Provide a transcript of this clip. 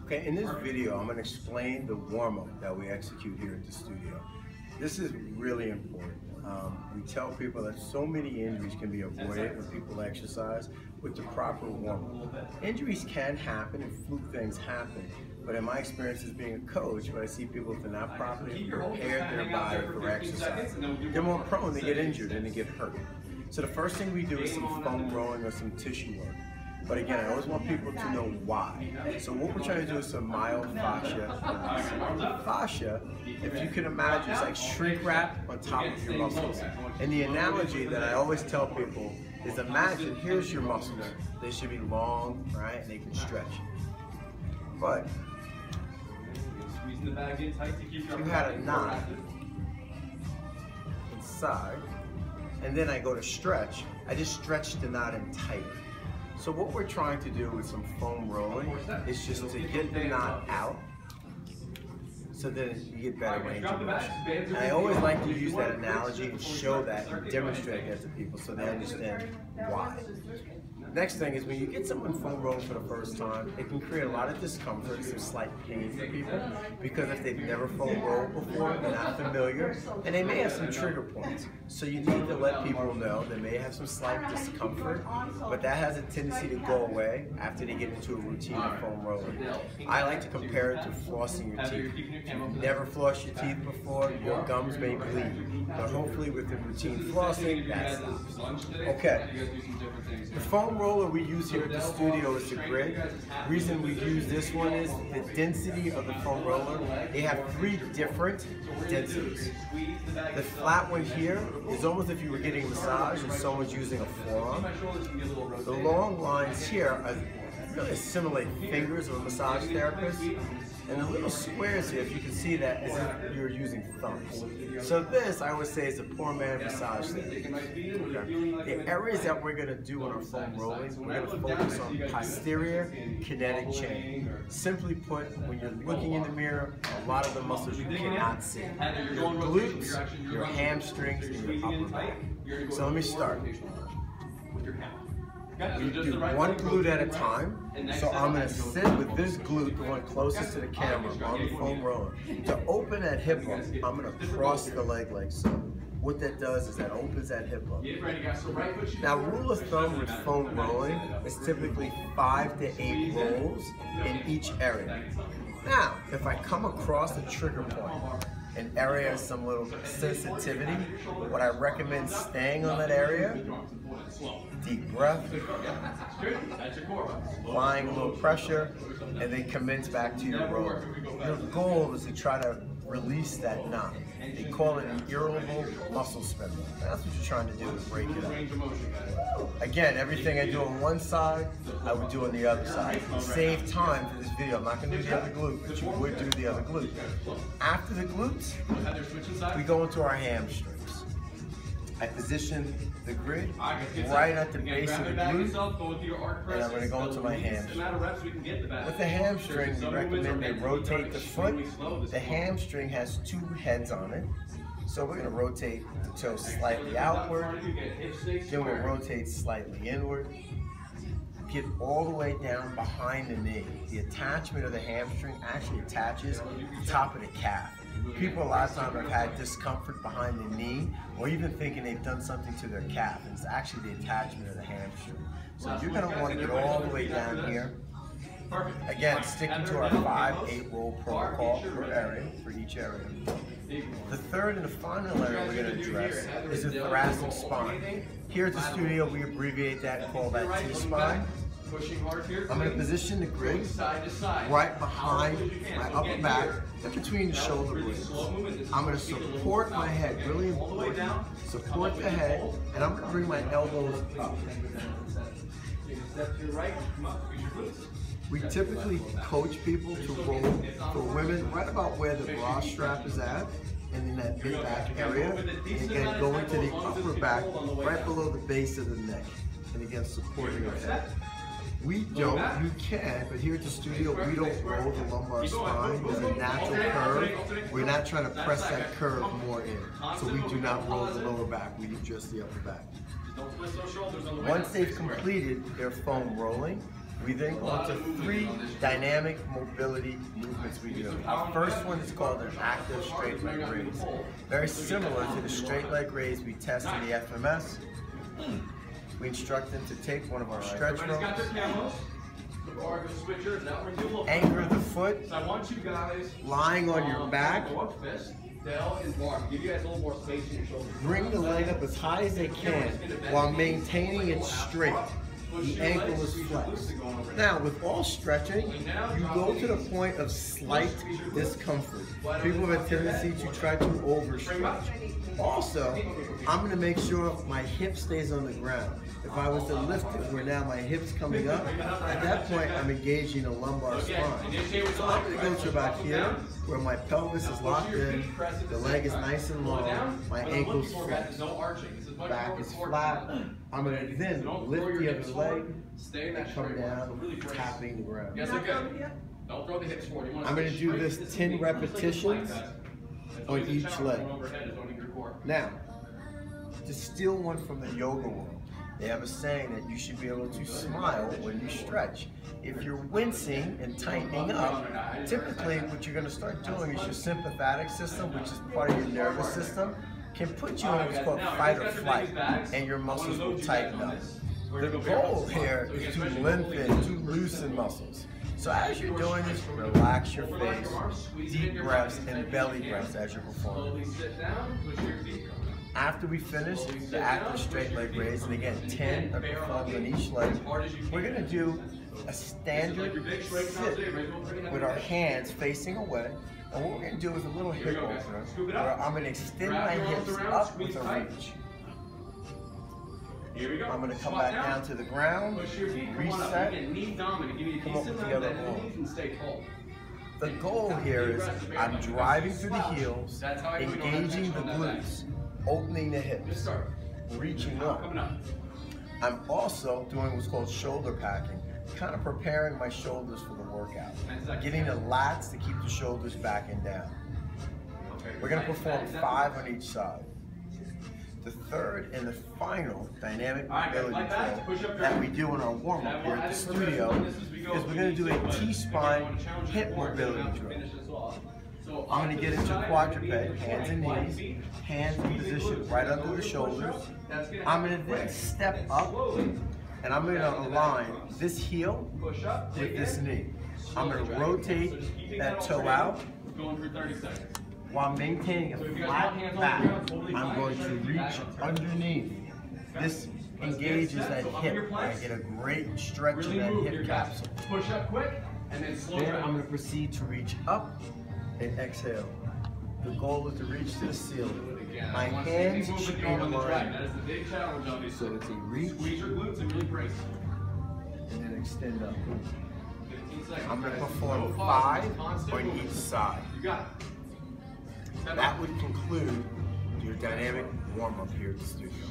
Okay, in this video, I'm going to explain the warm-up that we execute here at the studio. This is really important. We tell people that so many injuries can be avoided when people exercise with the proper warm-up. Injuries can happen and fluke things happen, but in my experience as being a coach, when I see people if they're not properly prepared their body for exercise, they're more prone to get injured and to get hurt. So the first thing we do is some foam rolling or some tissue work. But again, I always want people to know why. So what we're trying to do is some mild fascia release. Fascia, if you can imagine, it's like shrink wrap on top of your muscles. And the analogy that I always tell people is imagine, here's your muscles. They should be long, right? And they can stretch. But you had a knot inside, and then I go to stretch. I just stretch the knot in tighter. So what we're trying to do with some foam rolling is just to get the knot out so that you get better range of motion. And I always like to use that analogy and show that and demonstrate that to people so they understand why. Next thing is when you get someone foam rolling for the first time, it can create a lot of discomfort and some slight pain for people because if they've never foam rolled before, they're not familiar, and they may have some trigger points. So you need to let people know they may have some slight discomfort, but that has a tendency to go away after they get into a routine of foam rolling. I like to compare it to flossing your teeth. If you've never flossed your teeth before, your gums may bleed, but hopefully with the routine flossing, that stops. Okay. The foam roller we use here at the studio is the grid. The reason we use this one is the density of the foam roller. They have 3 different densities. The flat one here is almost if you were getting a massage and someone's using a forearm. The long lines here are really simulate fingers of a massage therapist. And the little squares here, if you can see that, is if you're using thumbs. So this, I would say, is a poor man massage therapy. Okay. The areas that we're going to do in our foam rolling, we're going to focus on posterior kinetic chain. Simply put, when you're looking in the mirror, a lot of the muscles you cannot see. Your glutes, your hamstrings, and your upper back. So let me start. We do one glute at a time, so I'm going to sit with this glute, the one closest to the camera, on the foam roller. To open that hip up, I'm going to cross the leg like so. What that does is that opens that hip up. Now, rule of thumb with foam rolling is typically 5 to 8 rolls in each area. Now, if I come across a trigger point, an area of some little sensitivity, what I recommend staying on that area, deep breath, applying a little pressure, and then commence back to your roll. Your goal is to try to release that knot. They call it an irritable muscle spindle. That's what you're trying to do, is break it up. Again, everything I do on one side, I would do on the other side. Save time for this video. I'm not going to do the other glute, but you would do the other glute. After the glutes, we go into our hamstrings. I position the grid right at the base of the glute, and I'm going to go into my hamstring. With the hamstring, we recommend they rotate the foot. The hamstring has 2 heads on it, so we're going to rotate the toe slightly outward, then we'll rotate slightly inward. Get all the way down behind the knee. The attachment of the hamstring actually attaches to the top of the calf. People a lot of times have had discomfort behind the knee or even thinking they've done something to their calf, and it's actually the attachment of the hamstring. So you're going to want to get all the way down here. Again, sticking to our 5-8 roll protocol per area, for each area. The third and the final area we're going to address is the thoracic spine. Here at the studio, we abbreviate that and call that T-spine. I'm going to position the grid right behind my upper back and between the shoulder blades. I'm going to support my head, really important. Support the head, and I'm going to bring my elbows up. We typically coach people to roll for women right about where the bra strap is at, and in that mid-back area, and again going to the upper back right below the base of the neck, and again supporting your head. We don't, you can, but here at the studio we don't roll the lumbar spine. There's a natural curve. We're not trying to press that curve more in. So we do not roll the lower back, we do just the upper back. Once they've completed their foam rolling, We then go into 3 dynamic mobility movements we do. Our first one is called an active straight leg raise. Very similar to the straight leg raise we test in the FMS. We instruct them to take one of our stretch ropes, anchor the foot, lying on your back, bring the leg up as high as they can while maintaining it straight. The ankle is flexed. Now, with all stretching, you go to the point of slight discomfort. People have a tendency to try to overstretch. Also, I'm going to make sure my hip stays on the ground. If I was to lift it where now my hip's coming up, at that point I'm engaging a lumbar spine. So I'm going to go to about here, where my pelvis is locked in, the leg is nice and long, my ankle's flexed, back is flat. I'm going to then lift the other leg and come down, tapping the ground. I'm going to do this 10 repetitions on each leg. Now, to steal one from the yoga world, they have a saying that you should be able to smile when you stretch. If you're wincing and tightening up, typically what you're going to start doing is your sympathetic system, which is part of your nervous system, can put you in what's called fight or flight, and your muscles will tighten up. The goal here is to lengthen, to loosen muscles. So as you're doing this, relax your face, deep breaths, and belly breaths as you're performing. After we finish the active straight leg raise, and again, 10 are performed on each leg, we're going to do a standard sit with our hands facing away. And what we're going to do is a little hip opener, where I'm going to extend my hips up with a reach. I'm going to come back down to the ground, reset, come up with the other arm. The goal here is I'm driving through the heels, engaging the glutes, opening the hips, reaching up. I'm also doing what's called shoulder packing, kind of preparing my shoulders for the workout, getting the lats to keep the shoulders back and down. We're going to perform 5 on each side. The third and the final dynamic mobility drill that we do in our warm-up here at the studio is we're going to do a T-spine hip mobility drill. I'm going to get into quadruped, hands and knees, hands in position right under the shoulders. I'm going to then step up, and I'm going to align this heel with this knee. I'm going to rotate that toe out. While maintaining a flat back, I'm going to reach underneath. This engages that hip. I get a great stretch in that hip capsule. Push up quick, and then slow down. I'm going to proceed to reach up and exhale. The goal is to reach to the ceiling. My hands should be in alignment. That is the big challenge of these. So it's a reach. Squeeze your glutes and really brace. And then extend up. 15 seconds. I'm going to perform 5 on each side. You got it. That would conclude your dynamic warm-up here at the studio.